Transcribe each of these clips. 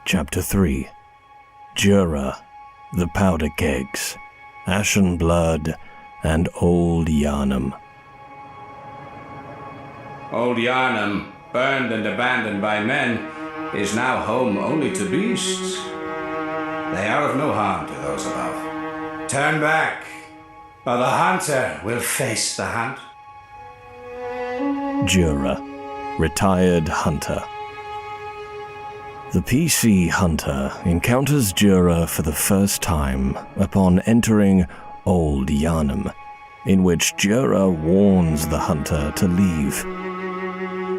Chapter 3. Djura, the Powder Kegs, Ashen Blood, and Old Yharnam. Old Yharnam, burned and abandoned by men, is now home only to beasts. They are of no harm to those above. Turn back, or the hunter will face the hunt. Djura, retired hunter. The PC hunter encounters Djura for the first time upon entering Old Yharnam, in which Djura warns the hunter to leave.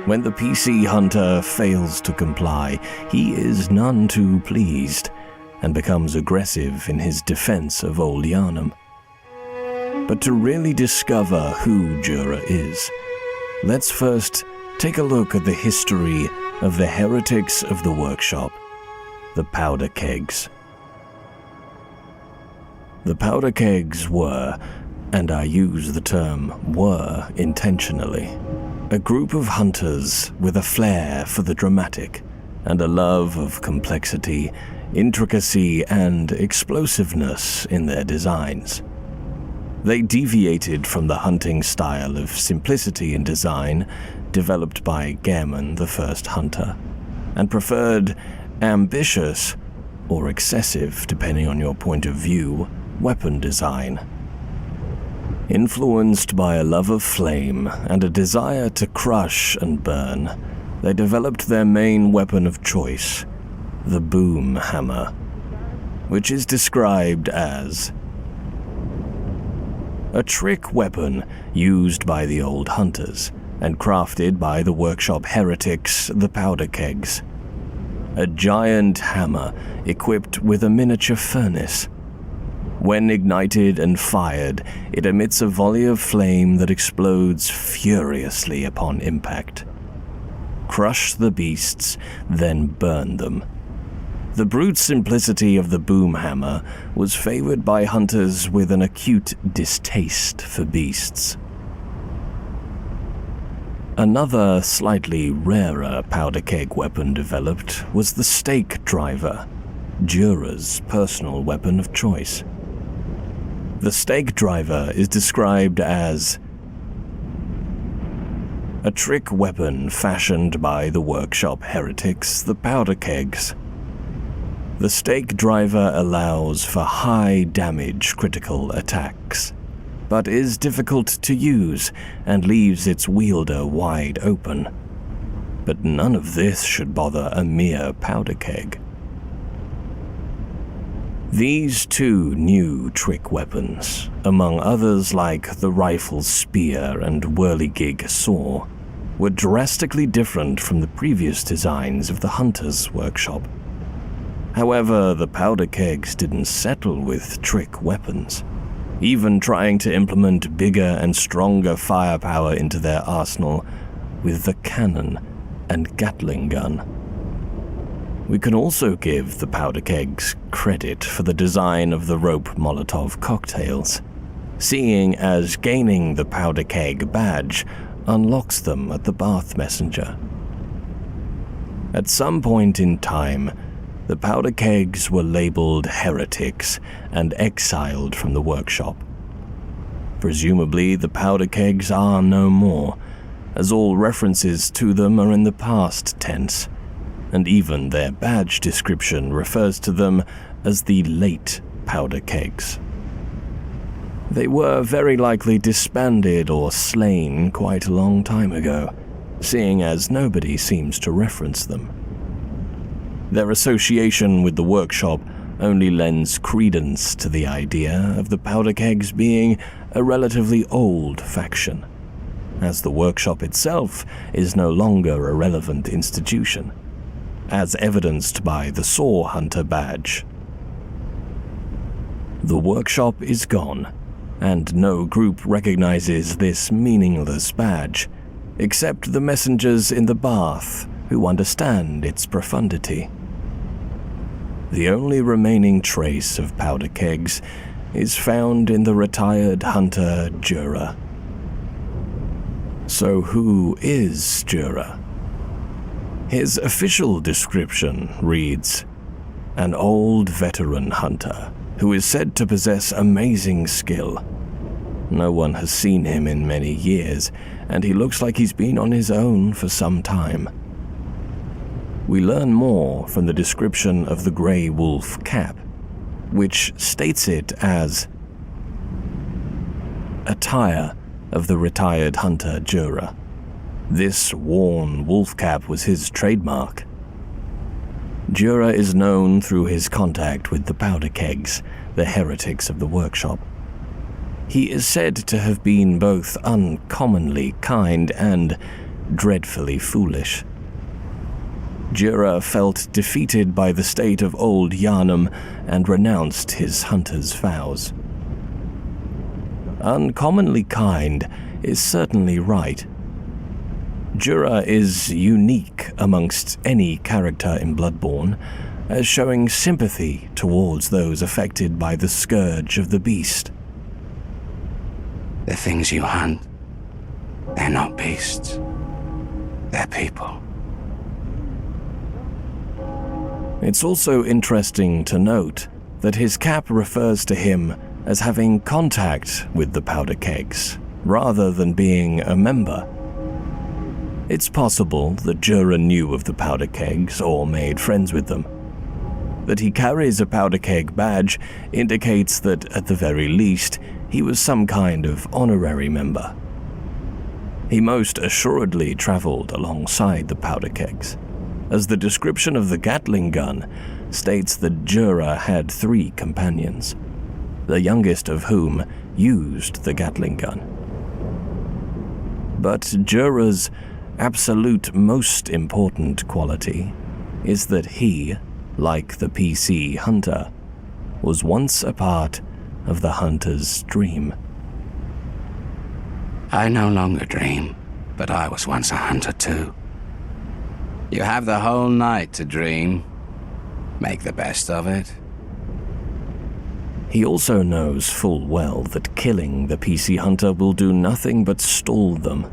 When the PC hunter fails to comply, he is none too pleased and becomes aggressive in his defense of Old Yharnam. But to really discover who Djura is, let's first take a look at the history of the heretics of the workshop, the Powder Kegs. The Powder Kegs were, and I use the term were intentionally, a group of hunters with a flair for the dramatic and a love of complexity, intricacy, and explosiveness in their designs. They deviated from the hunting style of simplicity in design developed by Gehrman, the first hunter, and preferred ambitious, or excessive depending on your point of view, weapon design. Influenced by a love of flame and a desire to crush and burn, they developed their main weapon of choice, the boom hammer, which is described as a trick weapon used by the old hunters and crafted by the workshop heretics, the Powder Kegs. A giant hammer equipped with a miniature furnace. When ignited and fired, it emits a volley of flame that explodes furiously upon impact. Crush the beasts, then burn them. The brute simplicity of the boom hammer was favored by hunters with an acute distaste for beasts. Another slightly rarer powder keg weapon developed was the stake driver, Djura's personal weapon of choice. The stake driver is described as a trick weapon fashioned by the workshop heretics, the Powder Kegs. The stake driver allows for high damage critical attacks, but is difficult to use and leaves its wielder wide open. But none of this should bother a mere powder keg. These two new trick weapons, among others like the rifle spear and whirligig saw, were drastically different from the previous designs of the hunter's workshop. However, the Powder Kegs didn't settle with trick weapons, even trying to implement bigger and stronger firepower into their arsenal with the cannon and Gatling gun. We can also give the Powder Kegs credit for the design of the rope Molotov cocktails, seeing as gaining the Powder Keg badge unlocks them at the Bath Messenger. At some point in time, the Powder Kegs were labeled heretics and exiled from the workshop. Presumably, the Powder Kegs are no more, as all references to them are in the past tense, and even their badge description refers to them as the late Powder Kegs. They were very likely disbanded or slain quite a long time ago, seeing as nobody seems to reference them. Their association with the workshop only lends credence to the idea of the Powder Kegs being a relatively old faction, as the workshop itself is no longer a relevant institution, as evidenced by the Saw Hunter badge. The workshop is gone, and no group recognizes this meaningless badge, except the messengers in the Bath who understand its profundity. The only remaining trace of Powder Kegs is found in the retired hunter Djura. So who is Djura? His official description reads, an old veteran hunter who is said to possess amazing skill. No one has seen him in many years, and he looks like he's been on his own for some time. We learn more from the description of the Grey Wolf cap, which states it as attire of the retired hunter Djura. This worn wolf cap was his trademark. Djura is known through his contact with the powder kegs, the heretics of the workshop. He is said to have been both uncommonly kind and dreadfully foolish. Djura felt defeated by the state of old Yharnam and renounced his hunter's vows. Uncommonly kind is certainly right. Djura is unique amongst any character in Bloodborne, as showing sympathy towards those affected by the scourge of the beast. The things you hunt, they're not beasts. They're people. It's also interesting to note that his cap refers to him as having contact with the powder kegs, rather than being a member. It's possible that Djura knew of the powder kegs or made friends with them. That he carries a powder keg badge indicates that, at the very least, he was some kind of honorary member. He most assuredly traveled alongside the powder kegs, as the description of the Gatling gun states that Djura had 3 companions, the youngest of whom used the Gatling gun. But Djura's absolute most important quality is that he, like the PC hunter, was once a part of the hunter's dream. I no longer dream, but I was once a hunter too. You have the whole night to dream. Make the best of it. He also knows full well that killing the PC hunter will do nothing but stall them.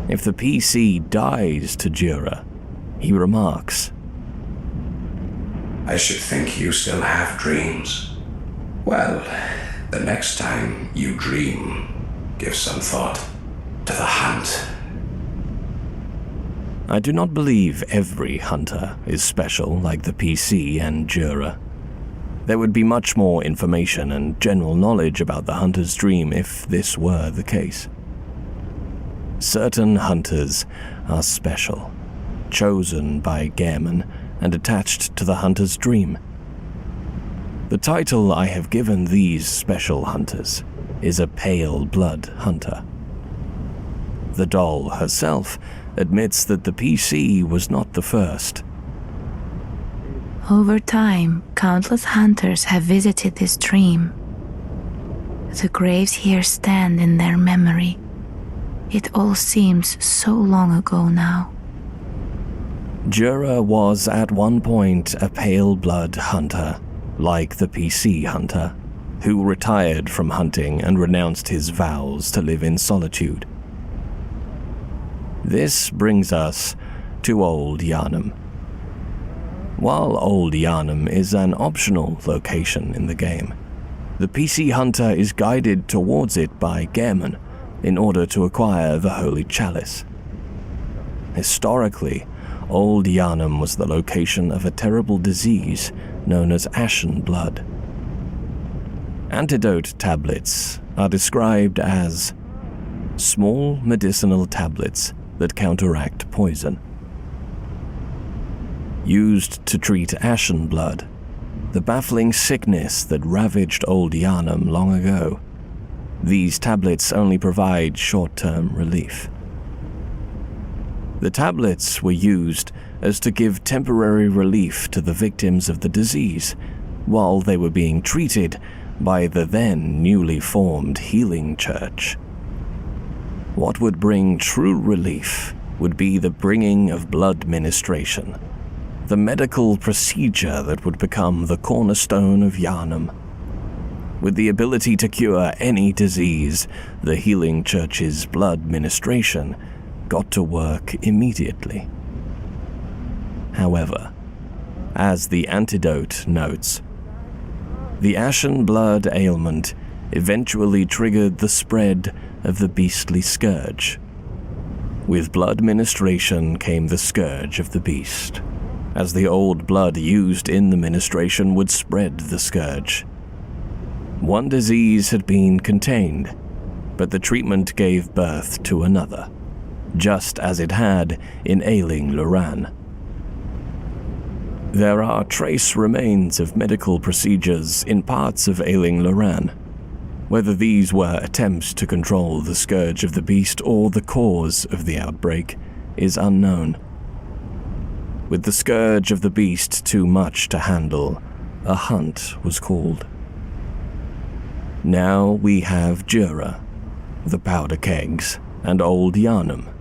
If the PC dies to Djura, he remarks, I should think you still have dreams. Well, the next time you dream, give some thought to the hunt. I do not believe every hunter is special like the PC and Djura. There would be much more information and general knowledge about the hunter's dream if this were the case. Certain hunters are special, chosen by Gehrman and attached to the hunter's dream. The title I have given these special hunters is a Paleblood Hunter. The doll herself admits that the PC was not the first. Over time, countless hunters have visited this dream. The graves here stand in their memory. It all seems so long ago now. Djura was at one point a Paleblood Hunter, like the PC hunter, who retired from hunting and renounced his vows to live in solitude. This brings us to Old Yharnam. While Old Yharnam is an optional location in the game, the PC hunter is guided towards it by Gehrman in order to acquire the Holy Chalice. Historically, Old Yharnam was the location of a terrible disease known as Ashen blood. Antidote tablets are described as small medicinal tablets that counteract poison. Used to treat Ashen blood, the baffling sickness that ravaged Old Yharnam long ago, these tablets only provide short-term relief. The tablets were used as to give temporary relief to the victims of the disease, while they were being treated by the then newly formed healing church. What would bring true relief would be the bringing of blood ministration, the medical procedure that would become the cornerstone of Yharnam. With the ability to cure any disease, the healing church's blood ministration got to work immediately. However, As the antidote notes, the Ashen blood ailment eventually triggered the spread of the beastly scourge. With blood ministration came the scourge of the beast, as the old blood used in the ministration would spread the scourge. One disease had been contained, but the treatment gave birth to another, just as it had in ailing Loran. There are trace remains of medical procedures in parts of ailing Loran. Whether these were attempts to control the scourge of the beast or the cause of the outbreak is unknown. With the scourge of the beast too much to handle, a hunt was called. Now we have Djura, the powder kegs, and old Yharnam,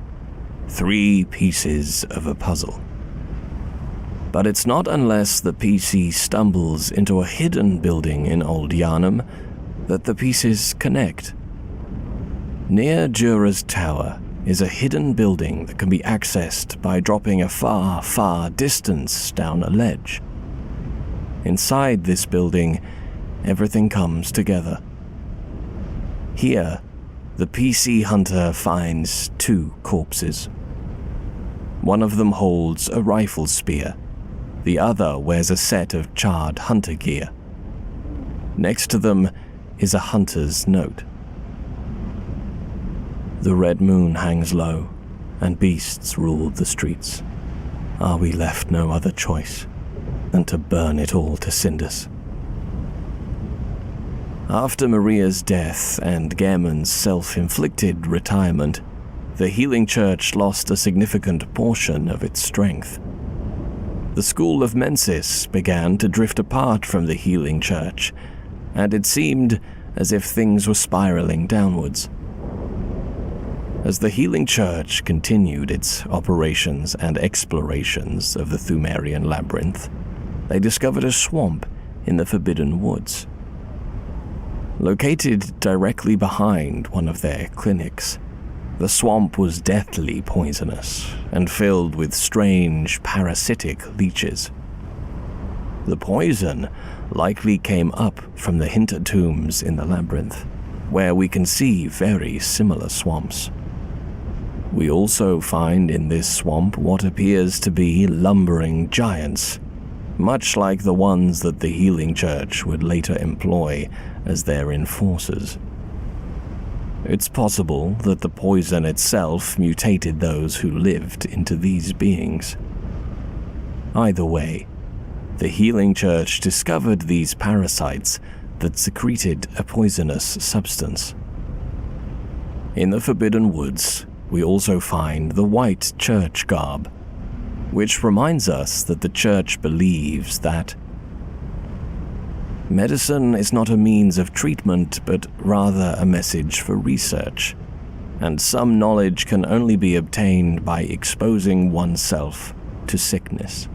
3 pieces of a puzzle. But it's not unless the PC stumbles into a hidden building in old Yharnam that the pieces connect. Near Djura's tower is a hidden building that can be accessed by dropping a far, far distance down a ledge. Inside this building, everything comes together. Here, the PC hunter finds 2 corpses. One of them holds a rifle spear. The other wears a set of charred hunter gear. Next to them is a hunter's note. The red moon hangs low, and beasts rule the streets. Are we left no other choice than to burn it all to cinders? After Maria's death and Gammon's self-inflicted retirement, the Healing Church lost a significant portion of its strength. The School of Mensis began to drift apart from the Healing Church, and it seemed as if things were spiraling downwards. As the Healing Church continued its operations and explorations of the Thumerian Labyrinth, they discovered a swamp in the Forbidden Woods. Located directly behind one of their clinics, the swamp was deathly poisonous and filled with strange parasitic leeches. The poison likely came up from the hintertombs in the labyrinth, where we can see very similar swamps. We also find in this swamp what appears to be lumbering giants, much like the ones that the Healing Church would later employ as their enforcers. It's possible that the poison itself mutated those who lived into these beings. Either way, the Healing Church discovered these parasites that secreted a poisonous substance. In the Forbidden Woods, we also find the white church garb, which reminds us that the Church believes that medicine is not a means of treatment, but rather a message for research, and some knowledge can only be obtained by exposing oneself to sickness.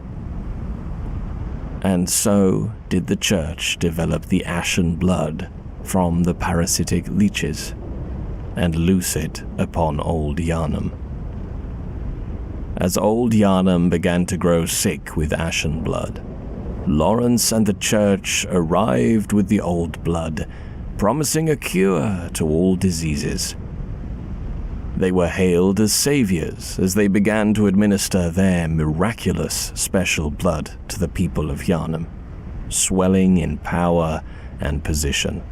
And so did the Church develop the Ashen blood from the parasitic leeches and loose it upon old Yharnam. As old Yharnam began to grow sick with Ashen blood, Lawrence and the Church arrived with the old blood, promising a cure to all diseases. They were hailed as saviors as they began to administer their miraculous special blood to the people of Yharnam, swelling in power and position.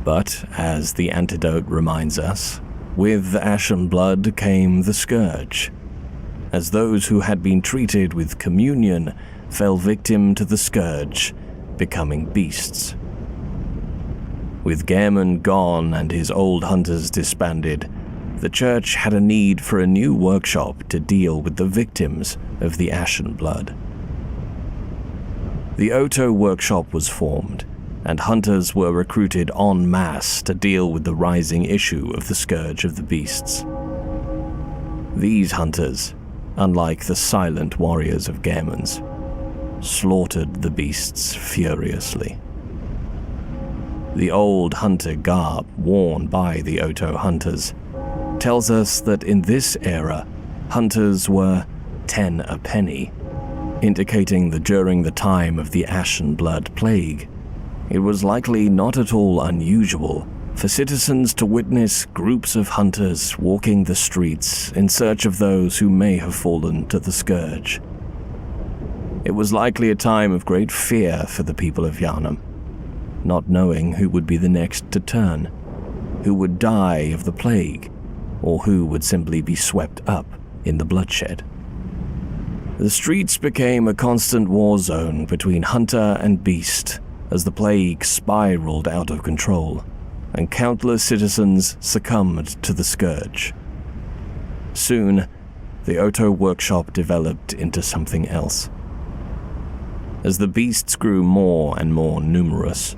But, as the antidote reminds us, with the Ashen blood came the scourge, as those who had been treated with communion fell victim to the scourge, becoming beasts. With Gammon gone and his old hunters disbanded, the Church had a need for a new workshop to deal with the victims of the Ashen blood. The Oto workshop was formed, and hunters were recruited en masse to deal with the rising issue of the scourge of the beasts. These hunters, unlike the silent warriors of Gammon's, slaughtered the beasts furiously. The old hunter garb worn by the Oto hunters tells us that in this era, hunters were 10 a penny, indicating that during the time of the Ashen Blood Plague, it was likely not at all unusual for citizens to witness groups of hunters walking the streets in search of those who may have fallen to the scourge. It was likely a time of great fear for the people of Yharnam, not knowing who would be the next to turn, who would die of the plague, or who would simply be swept up in the bloodshed. The streets became a constant war zone between hunter and beast as the plague spiraled out of control, and countless citizens succumbed to the scourge. Soon, the Otto workshop developed into something else. As the beasts grew more and more numerous,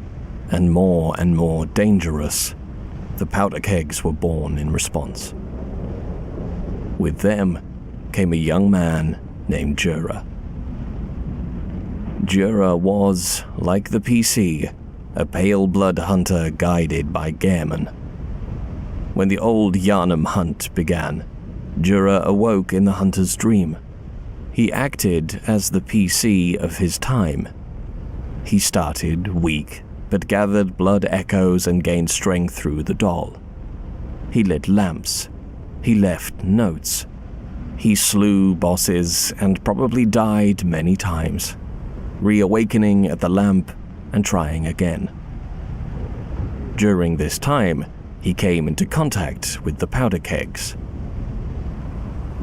and more dangerous, the powder kegs were born in response. With them came a young man named Djura. Djura was, like the PC, a Paleblood hunter guided by Gaemon. When the old Yharnam hunt began, Djura awoke in the hunter's dream. He acted as the PC of his time. He started weak, but gathered blood echoes and gained strength through the doll. He lit lamps. He left notes. He slew bosses and probably died many times, reawakening at the lamp and trying again. During this time, he came into contact with the powder kegs.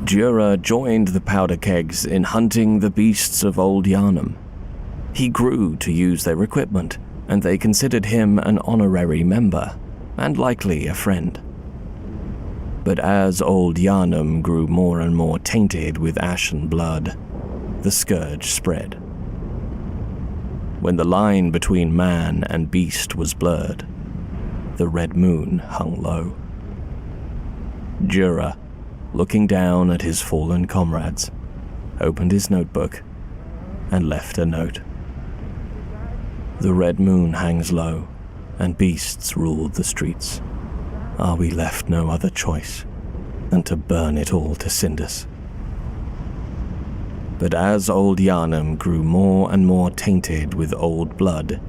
Djura joined the powder kegs in hunting the beasts of old Yharnam. He grew to use their equipment, and they considered him an honorary member, and likely a friend. But as old Yharnam grew more and more tainted with ashen blood, the scourge spread. When the line between man and beast was blurred, the red moon hung low. Djura, looking down at his fallen comrades, opened his notebook and left a note. The red moon hangs low, and beasts rule the streets. Are we left no other choice than to burn it all to cinders? But as old Yharnam grew more and more tainted with old blood,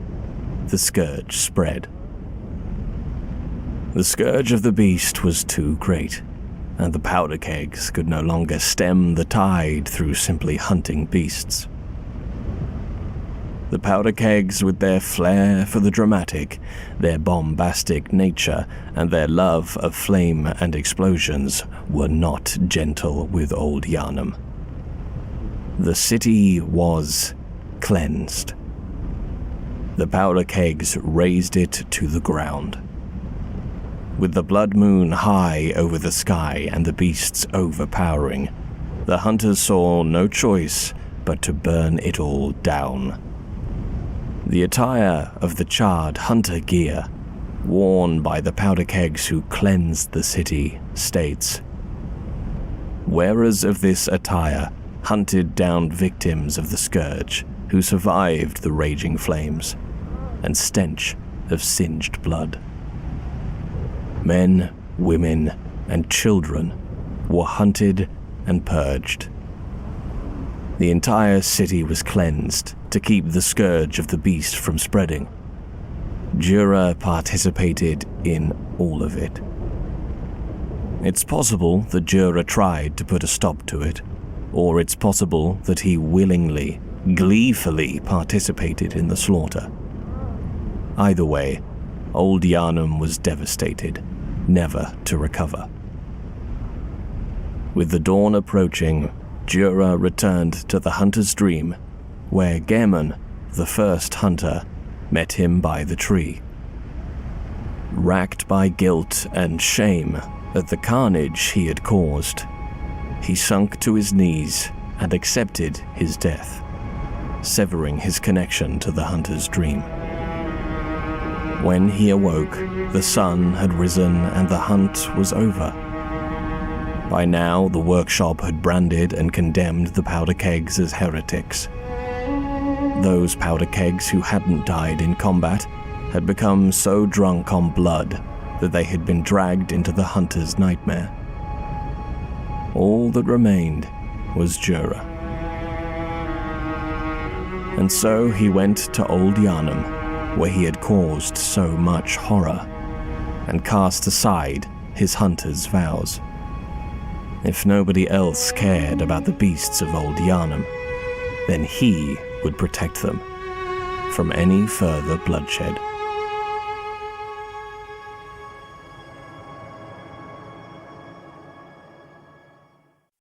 the scourge spread. The scourge of the beast was too great, and the powder kegs could no longer stem the tide through simply hunting beasts. The powder kegs, with their flair for the dramatic, their bombastic nature, and their love of flame and explosions, were not gentle with old Yharnam. The city was cleansed. The powder kegs razed it to the ground. With the blood moon high over the sky and the beasts overpowering, the hunters saw no choice but to burn it all down. The attire of the charred hunter gear, worn by the powder kegs who cleansed the city, states, "Wearers of this attire hunted down victims of the scourge who survived the raging flames and stench of singed blood. Men, women, and children were hunted and purged. The entire city was cleansed to keep the scourge of the beast from spreading. Djura participated in all of it. It's possible that Djura tried to put a stop to it, or it's possible that he willingly, gleefully participated in the slaughter. Either way, old Yharnam was devastated, never to recover. With the dawn approaching, Djura returned to the hunter's dream, where Gaemon, the first hunter, met him by the tree. Racked by guilt and shame at the carnage he had caused, he sunk to his knees and accepted his death, severing his connection to the hunter's dream. When he awoke, the sun had risen and the hunt was over. By now, the workshop had branded and condemned the powder kegs as heretics. Those powder kegs who hadn't died in combat had become so drunk on blood that they had been dragged into the hunter's nightmare. All that remained was Djura. And so he went to old Yharnam, where he had caused so much horror, and cast aside his hunter's vows. If nobody else cared about the beasts of old Yharnam, then he would protect them from any further bloodshed.